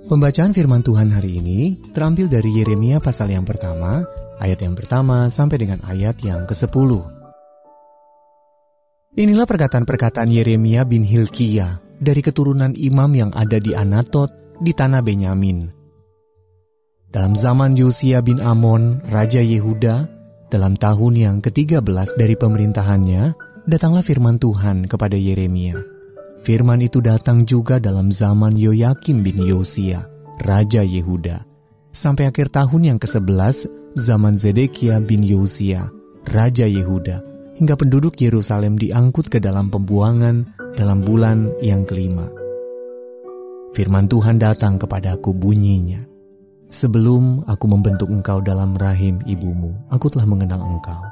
Pembacaan firman Tuhan hari ini terambil dari Yeremia pasal yang pertama, ayat yang pertama sampai dengan ayat yang ke-10. Inilah perkataan-perkataan Yeremia bin Hilkiah dari keturunan imam yang ada di Anatot di tanah Benyamin. Dalam zaman Yosia bin Amon, Raja Yehuda, dalam tahun yang ke-13 dari pemerintahannya, datanglah firman Tuhan kepada Yeremia. Firman itu datang juga dalam zaman Yoyakim bin Yosia, Raja Yehuda, sampai akhir tahun yang ke-11 zaman Zedekia bin Yosia, Raja Yehuda, hingga penduduk Yerusalem diangkut ke dalam pembuangan dalam bulan yang kelima. Firman Tuhan datang kepadaku bunyinya, sebelum aku membentuk engkau dalam rahim ibumu, aku telah mengenal engkau.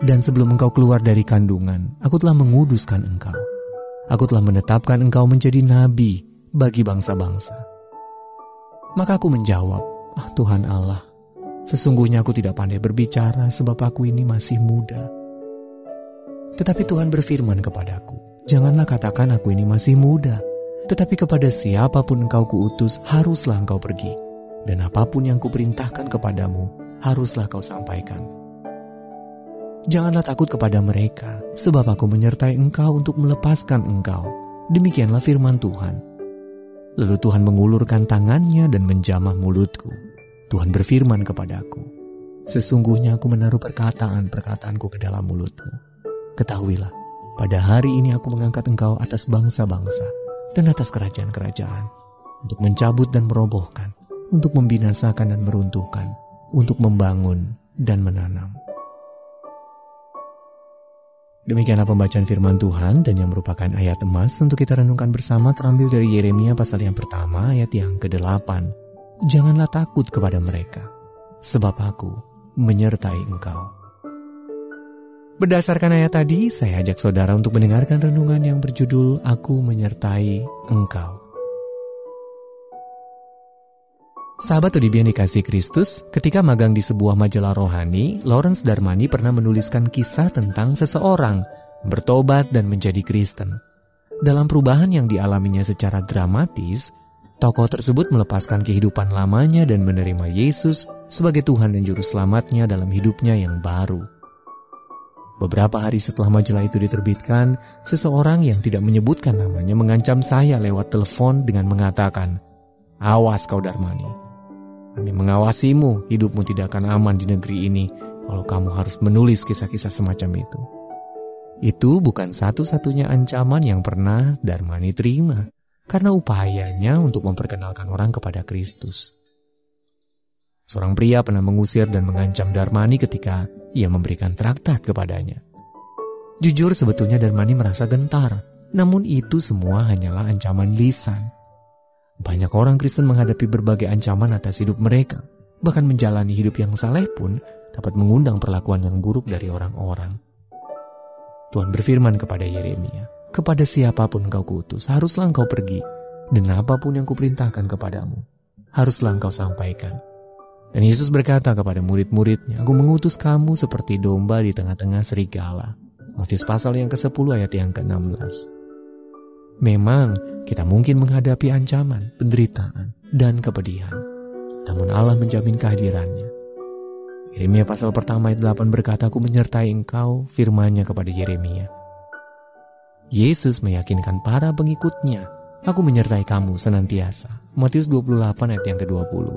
Dan sebelum engkau keluar dari kandungan, aku telah menguduskan engkau. Aku telah menetapkan engkau menjadi nabi bagi bangsa-bangsa. Maka aku menjawab, Tuhan Allah, sesungguhnya aku tidak pandai berbicara sebab aku ini masih muda. Tetapi Tuhan berfirman kepadaku, janganlah katakan aku ini masih muda, tetapi kepada siapapun engkau kuutus, haruslah engkau pergi. Dan apapun yang kuperintahkan kepadamu, haruslah kau sampaikan. Janganlah takut kepada mereka, sebab aku menyertai engkau untuk melepaskan engkau. Demikianlah firman Tuhan. Lalu Tuhan mengulurkan tangannya dan menjamah mulutku. Tuhan berfirman kepadaku, sesungguhnya aku menaruh perkataan-perkataanku ke dalam mulutmu. Ketahuilah, pada hari ini aku mengangkat engkau atas bangsa-bangsa dan atas kerajaan-kerajaan, untuk mencabut dan merobohkan, untuk membinasakan dan meruntuhkan, untuk membangun dan menanam. Demikianlah pembacaan firman Tuhan dan yang merupakan ayat emas untuk kita renungkan bersama terambil dari Yeremia pasal yang pertama ayat yang ke-8. Janganlah takut kepada mereka, sebab aku menyertai engkau. Berdasarkan ayat tadi, saya ajak saudara untuk mendengarkan renungan yang berjudul Aku Menyertai Engkau. Sahabat Odibi yang dikasihi Kristus, ketika magang di sebuah majalah rohani, Lawrence Darmani pernah menuliskan kisah tentang seseorang bertobat dan menjadi Kristen. Dalam perubahan yang dialaminya secara dramatis, tokoh tersebut melepaskan kehidupan lamanya dan menerima Yesus sebagai Tuhan dan Juru Selamatnya dalam hidupnya yang baru. Beberapa hari setelah majalah itu diterbitkan, seseorang yang tidak menyebutkan namanya mengancam saya lewat telepon dengan mengatakan, "Awas kau Darmani. Kami mengawasimu, hidupmu tidak akan aman di negeri ini kalau kamu harus menulis kisah-kisah semacam itu." Itu bukan satu-satunya ancaman yang pernah Darmani terima, karena upayanya untuk memperkenalkan orang kepada Kristus. Seorang pria pernah mengusir dan mengancam Darmani ketika ia memberikan traktat kepadanya. Jujur sebetulnya Darmani merasa gentar, namun itu semua hanyalah ancaman lisan. Banyak orang Kristen menghadapi berbagai ancaman atas hidup mereka. Bahkan menjalani hidup yang saleh pun dapat mengundang perlakuan yang buruk dari orang-orang. Tuhan berfirman kepada Yeremia, kepada siapapun engkau kuutus, haruslah engkau pergi. Dan apapun yang kuperintahkan kepadamu, haruslah engkau sampaikan. Dan Yesus berkata kepada murid-muridnya, aku mengutus kamu seperti domba di tengah-tengah serigala. Matius pasal yang ke-10 ayat yang ke-16. Memang kita mungkin menghadapi ancaman, penderitaan, dan kepedihan. Namun Allah menjamin kehadirannya. Yeremia pasal pertama ayat 8 berkata, aku menyertai engkau, firman-Nya kepada Yeremia. Yesus meyakinkan para pengikutnya, aku menyertai kamu senantiasa. Matius 28 ayat yang ke-20.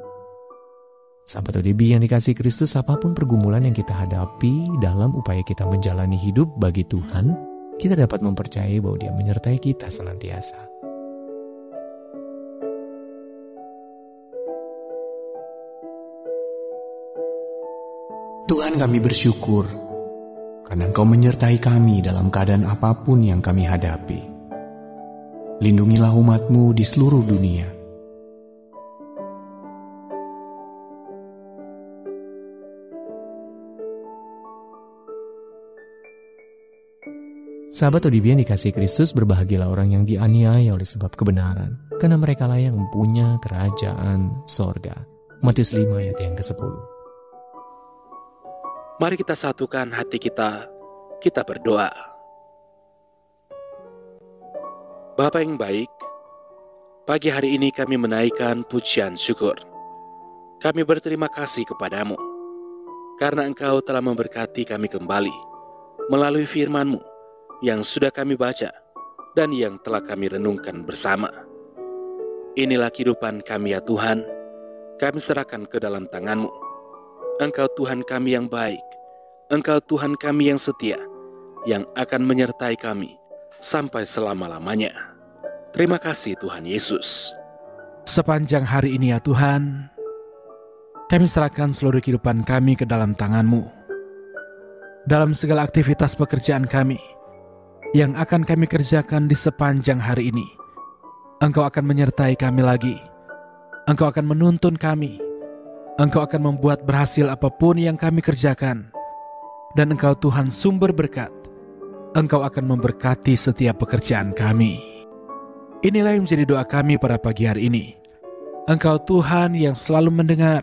Sahabat ODB yang dikasihi Kristus, apapun pergumulan yang kita hadapi dalam upaya kita menjalani hidup bagi Tuhan, kita dapat mempercayai bahwa Dia menyertai kita senantiasa. Tuhan, kami bersyukur karena Engkau menyertai kami dalam keadaan apapun yang kami hadapi. Lindungilah umat-Mu di seluruh dunia. Sahabat ODB yang dikasihi Kristus, berbahagialah orang yang dianiaya oleh sebab kebenaran, karena merekalah yang mempunyai kerajaan sorga. Matius 5 ayat yang ke-10. Mari kita satukan hati kita berdoa. Bapa yang baik, Pagi hari ini kami menaikkan pujian syukur. Kami berterima kasih kepadamu, karena Engkau telah memberkati kami kembali melalui firman-Mu yang sudah kami baca dan yang telah kami renungkan bersama. Inilah kehidupan kami ya Tuhan, kami serahkan ke dalam tangan-Mu. Engkau Tuhan kami yang baik, Engkau Tuhan kami yang setia, yang akan menyertai kami sampai selama-lamanya. Terima kasih Tuhan Yesus. Sepanjang hari ini ya Tuhan, kami serahkan seluruh kehidupan kami ke dalam tangan-Mu. Dalam segala aktivitas pekerjaan kami yang akan kami kerjakan di sepanjang hari ini, Engkau akan menyertai kami lagi. Engkau akan menuntun kami. Engkau akan membuat berhasil apapun yang kami kerjakan. Dan Engkau Tuhan sumber berkat. Engkau akan memberkati setiap pekerjaan kami. Inilah yang menjadi doa kami pada pagi hari ini. Engkau Tuhan yang selalu mendengar,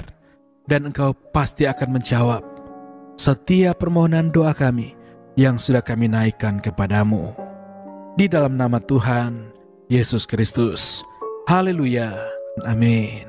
dan Engkau pasti akan menjawab setiap permohonan doa kami yang sudah kami naikkan kepadamu. Di dalam nama Tuhan Yesus Kristus. Haleluya. Amin.